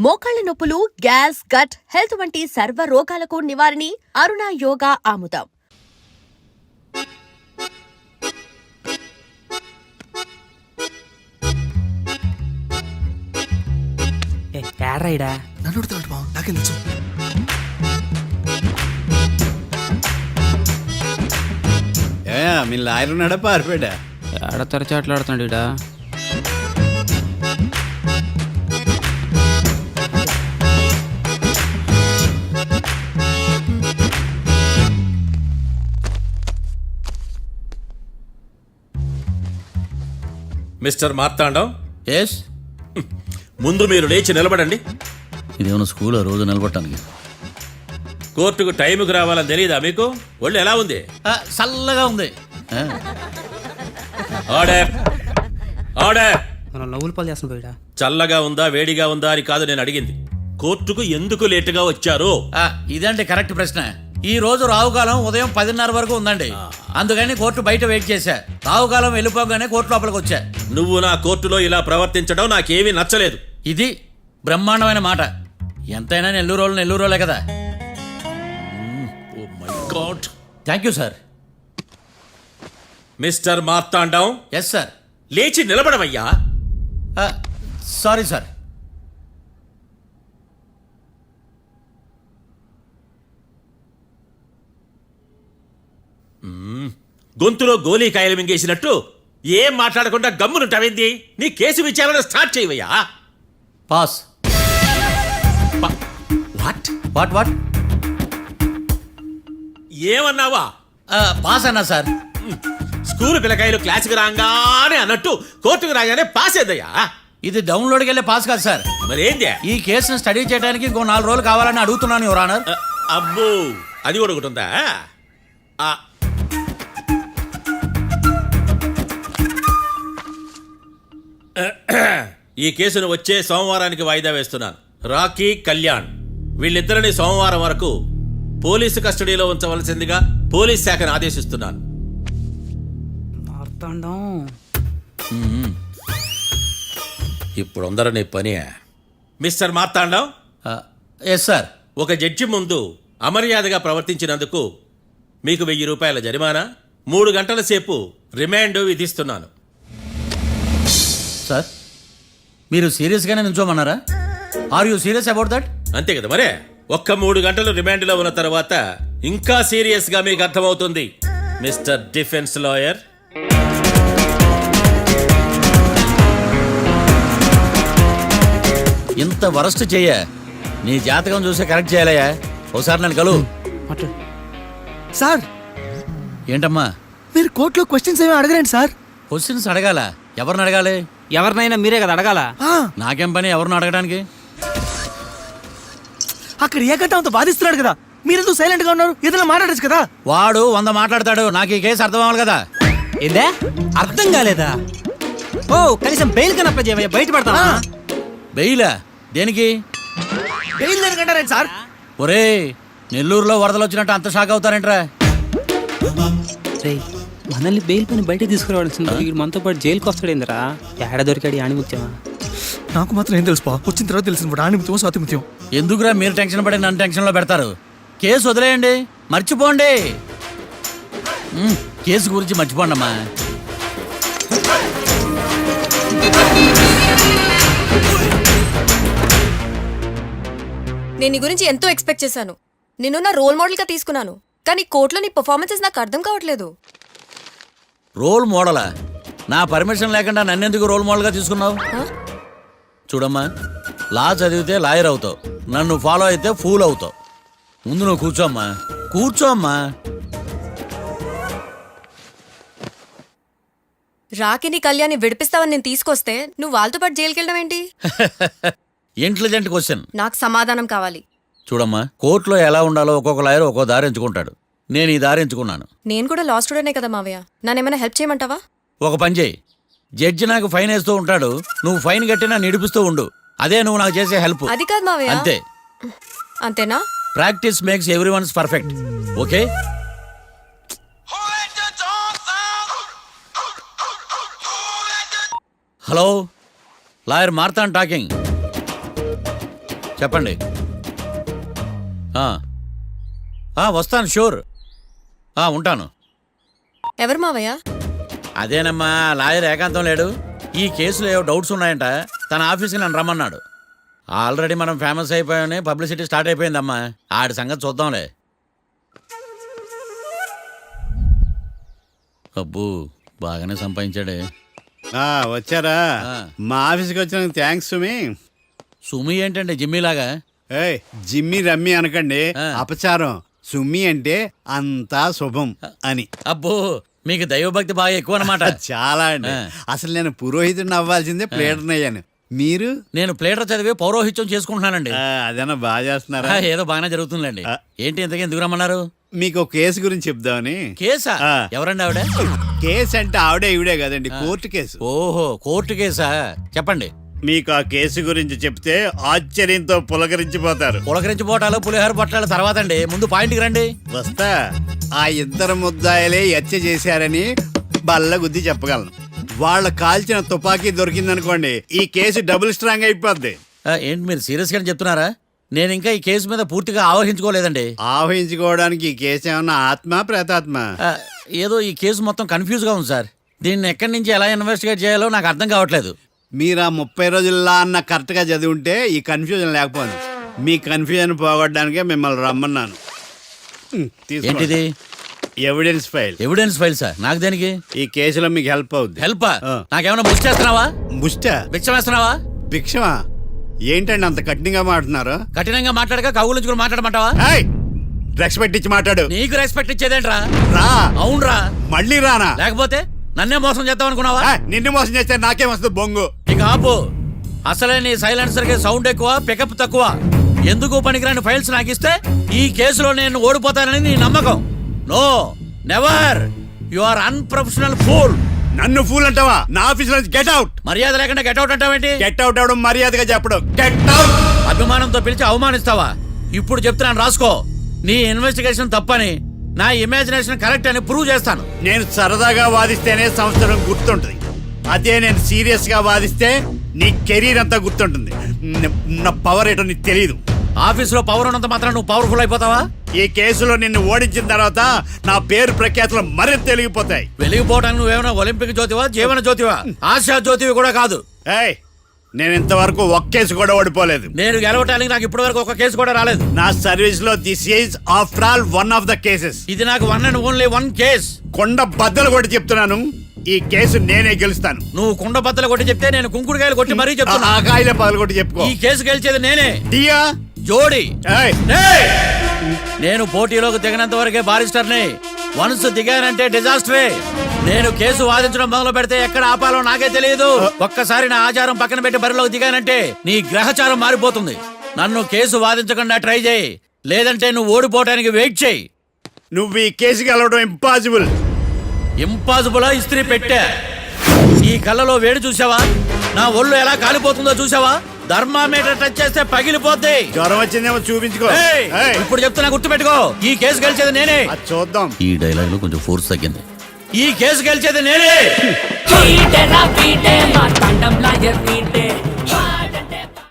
మోకాళ్ల నొప్పులు, gas, gut health వంటి సర్వ రోగాలకు నివారణి అరుణ యోగా ఆముదం. నాకేం తెలుసు? మీ లాయర్ ఉన్నాడా పారిపోయాడా? ఆడ తరచాట్లాడుతున్నాడు ఇడా. Mister Marthandam, yes. ముందు మీరు లేచి నిలబడండి. ఇదేమన్నా స్కూల్ రోజు నిలబడటానికి? కోర్టుకు టైంకి రావాలని తెలియదా మీకు? ఒళ్ళు ఎలా ఉంది? చల్లగా ఉంది. Order order. మనం నవ్వులు పాలు చేస్తాం పోయిడా. చల్లగా ఉందా వేడిగా ఉందా అని కాదు నేను అడిగింది. కోర్టుకు ఎందుకు లేటుగా వచ్చారు? ఇదండి కరెక్ట్ ప్రశ్న. ఈ రోజు రావుకాలం ఉదయం 10:30 వరకు ఉందండి. అందుకని కోర్టు బయట వెయిట్ చేశా. రావుకాలం వెళ్ళిపోగానే కోర్టు లోపలికి వచ్చా. నువ్వు నా కోర్టులో ఇలా ప్రవర్తించడం నాకేమీ నచ్చలేదు. ఇది బ్రహ్మాండమైన మాట. ఎంతైనా నెల్లూరు రోజులే కదా. Oh my God. Thank you sir. Mister Marthandam, yes sir. లేచి నిలబడమయ్యా. Sorry sir. గొంతులో గోలీకాయలు మింగేసినట్టు ఏం మాట్లాడకుండా గమ్మునుంటావేంది? నీ కేసు విచారణ స్టార్ట్ చేయవయ్యా. పాస్. వాట్ వాట్ వాట్ ఏమన్నావా? పాస్ అన్నా సార్. స్కూల్ పిల్లకాయలు క్లాసుకు రాగానే అన్నట్టు కోర్టుకు రాగానే పాస్ ఏదయ్యా? ఇది డౌన్లోడ్కి వెళ్ళే పాస్ కాదు సార్. మరేంది? ఈ కేసును స్టడీ చేయడానికి ఇంకో 4 రోజులు కావాలని అడుగుతున్నాను యువర్ ఆనర్. అబ్బో, అది కూడా ఒకటి ఉందా? ఈ కేసును వచ్చే సోమవారానికి వాయిదా వేస్తున్నాను. రాకీ, కళ్యాణ్ వీళ్ళిద్దరిని సోమవారం వరకు పోలీసు కస్టడీలో ఉంచవలసిందిగా పోలీస్ శాఖను ఆదేశిస్తున్నాను. ఇప్పుడు అందరూ పని. మిస్టర్ మార్తాండం. Yes sir. ఒక జడ్జి ముందు అమర్యాదగా ప్రవర్తించినందుకు మీకు 1000 రూపాయల జరిమానా, 3 గంటల సేపు రిమాండ్ విధిస్తున్నాను. సార్, మీరు సీరియస్గానే నిల్చోమన్నారా? Are you serious about that? అంతే కదా మరే. ఒక్క 3 గంటలు రిమాండ్లో ఉన్న తర్వాత ఇంకా సీరియస్గా మీకు అర్థమవుతుంది మిస్టర్ డిఫెన్స్ లాయర్. ఇంత వరస్ట్ చెయ్య నీ జాతకం చూసి కరెక్ట్ చేయాలయ్యా. ఒకసారి నన్ను కలువు. సార్, ఏంటమ్మా మీరు కోర్టులో క్వశ్చన్స్ ఏమీ అడగరండి సార్. క్వశ్చన్స్ అడగాల? ఎవరిని అడగాలి? ఎవరినైనా మీరే కదా అడగాల. నాకేం పని ఎవరిని అడగడానికి? అక్కడ ఏకంటే అంత బాధిస్తున్నాడు కదా, మీరెందుకు సైలెంట్ గా ఉన్నారు? ఏదైనా మాట్లాడచ్చు కదా. వాడు 100 మాట్లాడతాడు. నాకు ఈ కేసు అర్థం అవ్వాలి కదా. ఏందే అర్థం కాలేదా? ఓ కనీసం బెయిల్ కన్నా అప్లై చేయవయ్యా, బయట పడతా. బెయిలా? దేనికి? బెయిల్ దేనికంటారండి సార్? ఒరే, నెల్లూరులో వరదలు వచ్చినట్టు అంత షాక్ అవుతారేంట్రా? మనల్ని బెయిల్ పని బయట తీసుకురావాల్సింది. వీడు మనతో పాటు జైలుకి వస్తాడేందిరా? ఏడ దొరికాడు ఆణిముత్యమా? నాకు మాత్రం ఏం తెలుసు, వచ్చిన తర్వాత తెలిసిన ఆణిముత్యం స్వాతిముత్యం. ఎందుకురా మీరు టెన్షన్ పడి నన్ను టెన్షన్లో పెడతారు? కేసు వదిలేయండి, మర్చిపోండి. కేసు గురించి మర్చిపోండి అమ్మా. నేను నీ గురించి ఎంతో ఎక్స్పెక్ట్ చేశాను. నిన్ను నా రోల్ మోడల్ గా తీసుకున్నాను. కానీ కోర్టులో నీ పర్ఫార్మెన్సెస్ నాకు అర్థం కావట్లేదు. రోల్ మోడలా? నా పర్మిషన్ లేకుండా నన్నెందుకు రోల్ మోడల్గా తీసుకున్నావు? చూడమ్మా, లా చదివితే లాయర్ అవుతావు, నన్ను ఫాలో అయితే ఫూల్ అవుతావు. ముందు నువ్వు కూర్చోమ్మా, కూర్చోమ్మా. రాకిని కళ్యాణ్ని విడిపిస్తావని నేను తీసుకొస్తే నువ్వు వాళ్ళతో పాటు జైలుకి వెళ్ళడం ఏంటి? Intelligent question. నాకు సమాధానం కావాలి. చూడమ్మా, కోర్టులో ఎలా ఉండాలో ఒక్కొక్క లాయర్ ఒక్కో దారి ఎంచుకుంటాడు. నేను ఈ దారి ఎంచుకున్నాను. నేను కూడా లా స్టూడెంటే కదా మావయ్య, నన్నేమైనా హెల్ప్ చేయమంటావా? ఒక పని చేయి, జడ్జి నాకు ఫైన్ వేస్తూ ఉంటాడు, నువ్వు ఫైన్ కట్టినా నిడిపిస్తూ ఉండు. అదే నువ్వు నాకు చేసే హెల్ప్. అది కాదు మావయ్య. అంతే. అంతేనా? Practice makes everyone's perfect. Okay. Hello, lawyer Marthand talking. చెప్పండి. వస్తాను, షూర్. ఉంటాను. ఎవరు మావయ్య? అదేనమ్మా, లాయర్ ఏకాంతం లేడు. ఈ కేసులో ఏవో డౌట్స్ ఉన్నాయంట, తన ఆఫీస్కి నన్ను రమ్మన్నాడు. ఆల్రెడీ మనం ఫేమస్ అయిపోయామని పబ్లిసిటీ స్టార్ట్ అయిపోయిందమ్మా. ఆడి సంగతి చూద్దాంలే. అబ్బో, బాగానే సంపాదించాడే. వచ్చారా? ఆ. మా ఆఫీస్కి వచ్చినందుకు థ్యాంక్స్ సుమి. సుమి ఏంటంటే జిమ్మీలాగా? ఏయ్, జిమ్మి రమ్మి అనకండి, ఆ. అపచారం. సుమి అంటే అంతా శుభం అని. అబ్బో, మీకు దైవభక్తి బాగా ఎక్కువ అన్నమాట. చాలా అండి. ఆ. అసలు నేను పురోహితుడిని అవ్వాల్సిందే ప్లేటర్ని అయ్యాను. మీరు? నేను ప్లేటర్ చదివి పౌరోహిత్యం చేసుకుంటున్నానండి. అదేనా బాగా చేస్తున్నారా? ఏదో బాగానే జరుగుతుందండి. ఆ. ఏంటి ఇంతకీ ఎందుకు రమ్మన్నారు? మీకు ఒక కేసు గురించి చెప్దామని. కేసా? ఆ. ఎవరండి ఆవిడ? కేసు అంటే ఆవిడే ఈవిడే కదండి, కోర్టు కేసు. ఓహో, కోర్టు కేసా? చెప్పండి. మీకు ఆ కేసు గురించి చెప్తే ఆశ్చర్యంతో పులకరించిపోతారు. పులకరించిపోవటాలు పులిహోర పొట్టాల తర్వాత అండి, ముందు పాయింట్కి రండి. వస్తా. ఆ ఇద్దరు ముద్దాయలే హత్య చేశారని బల్ల గుద్ది చెప్పగలను. వాళ్ళ కాల్చిన తుపాకీ దొరికిందనుకోండి, ఈ కేసు డబుల్ స్ట్రాంగ్ అయిపోద్ది. ఏంటి మీరు సీరియస్ గానే చెప్తున్నారా? నేను ఇంకా ఈ కేసు మీద పూర్తిగా ఆవహించుకోలేదండి. ఆవహించుకోవడానికి ఈ కేసు ఏమన్నా ఆత్మ ప్రేతాత్మ? ఏదో ఈ కేసు మొత్తం కన్ఫ్యూజ్ గా ఉంది సార్. దీన్ని ఎక్కడి నుంచి ఎలా ఇన్వెస్టిగేట్ చేయాలో నాకు అర్థం కావట్లేదు. మీరు ఆ 30 రోజుల్లో అన్న కరెక్ట్ గా చదివి ఉంటే ఈ కన్ఫ్యూజన్ లేకపోను. మీ కన్ఫ్యూజన్ పోగొట్టడానికే మిమ్మల్ని రమ్మన్నాను. తీసుకోండి. ఏంటిది? Evidence file. Evidence file sir? నాకు దేనికి? ఈ కేసులో మీకు హెల్ప్ అవుద్ది. హెల్ప్? ఆ. నాకేమైనా ముష్టి చేస్తున్నావా? ముష్ట? భిక్షం వేస్తున్నావా? భిక్షమా? ఏంటండి అంత కఠినంగా మాట్లాడుతున్నారు? కఠినంగా మాట్లాడక కవులు మాట్లాడమంటావా? రెస్పెక్ట్ ఇచ్చి మాట్లాడు. నీకు రెస్పెక్ట్ ఇచ్చేదేంట్రా? రా. అవునరా? మళ్ళీ రానా? లేకపోతే నన్నే మోసం చేద్దాం అనుకున్నావా? నిన్ను మోసం చేస్తే నాకేం వస్తుంది బొంగు? ఇక ఆపు. అసలే నీ సైలెన్సర్ కి సౌండ్ ఎక్కువ, పికప్ తక్కువ. ఎందుకు పనికిరాని ఫైల్స్ నాకు ఇస్తే ఈ కేసులో నేను ఓడిపోతానని నీ నమ్మకం. No, never. You are unprofessional fool. నన్ను ఫూల్ అంటావా? నా ఆఫీస్ నుంచి గెట్ అవుట్. మర్యాద లేకుండా గెట్ అవుట్ అంటావేంటి? గెట్ అవుట్ అవడం మర్యాదగా చెప్పడం. Get out. అభిమానంతో పిలిచి అవమానిస్తావా? ఇప్పుడు చెప్తున్నాను, రాసుకో. నీ ఇన్వెస్టిగేషన్ తప్పని, నా ఇమాజినేషన్ కరెక్ట్ అని ప్రూవ్ చేస్తాను. నేను సరదాగా వాదిస్తేనే సంవత్సరం గుర్తుంటుంది. అదే నేను సీరియస్ గా వాదిస్తే నీ కెరీర్ అంతా గుర్తుంటుంది. నా పవర్ ఏంటో నీకు తెలియదు. ఆఫీసులో పవర్ ఉన్నంత మాత్రం నువ్వు పవర్ఫుల్ అయిపోతావా? ఈ కేసులో నిన్ను ఓడించిన తర్వాత నా పేరు ప్రఖ్యాతులు మరింత తెలిగిపోతాయి. వెలిగిపోవడానికి నువ్వేమైనా ఒలింపిక్ జ్యోతివా, జీవన జ్యోతివా? ఆశా జ్యోతివి కూడా కాదు. ఏయ్, నేను ఇంతవరకు ఒక్క కేసు కూడా ఓడిపోలేదు. నేను గెలవటానికి నాకు ఇప్పటి వరకు ఒక కేసు కూడా రాలేదు. నా సర్వీస్ లో this is after all one of the cases. ఇది నాకు one and only one case. కొండ బద్దలు కూడా చెప్తున్నాను, ఈ కేసు నేనే గెలుస్తాను. నువ్వు కుండ బద్దలు కొట్టి చెప్తే నేను కుంకుడుకాయలు కొట్టి మరీ చెప్తున్నా. ఆ కాయల పదలు కూడా చెప్పుకో. ఈ కేసు గెలిచేది నేనే. దియా జోడి. ఏయ్, ఏయ్! నేను పోటీలోకి దిగినంత వరకే బారిస్టర్ని. వన్స్ దిగానంటే డిజాస్టరే. నేను కేసు వాదించడం మొదలు పెడితే ఎక్కడ ఆపాలో నాకే తెలియదు. ఒక్కసారి నా ఆచారం పక్కన పెట్టి బరిలోకి దిగానంటే నీ గ్రహచారం మారిపోతుంది. నన్ను కేసు వాదించకుండా ట్రై చేయి, లేదంటే నువ్వు ఓడిపోవటానికి వెయిట్ చేయి. నువ్వు ఈ కేసు గెలవడం ఇంపాసిబుల్. ఇంపాసిబుల్ ఇస్త్రీ పెట్టా. ఈ కళ్ళలో వేడి చూసావా? నా ఒళ్ళు ఎలా కాలిపోతుందో చూసావా? థర్మామీటర్ టచ్ చేస్తే పగిలిపోద్ది. జ్వరం వచ్చిందేమో చూపించుకో. ఏయ్! ఏయ్, ఇప్పుడు చెప్తున్నా, గుర్తుపెట్టుకో. ఈ కేసు గెలిచేది నేనే. అది చూద్దాం. ఈ డైలాగ్ లో కొంచెం ఫోర్స్ తగ్గింది. ఈ కేసు గెలిచేది నేనే. పీటే రా పీటే మా తండం లాయర్ పీటే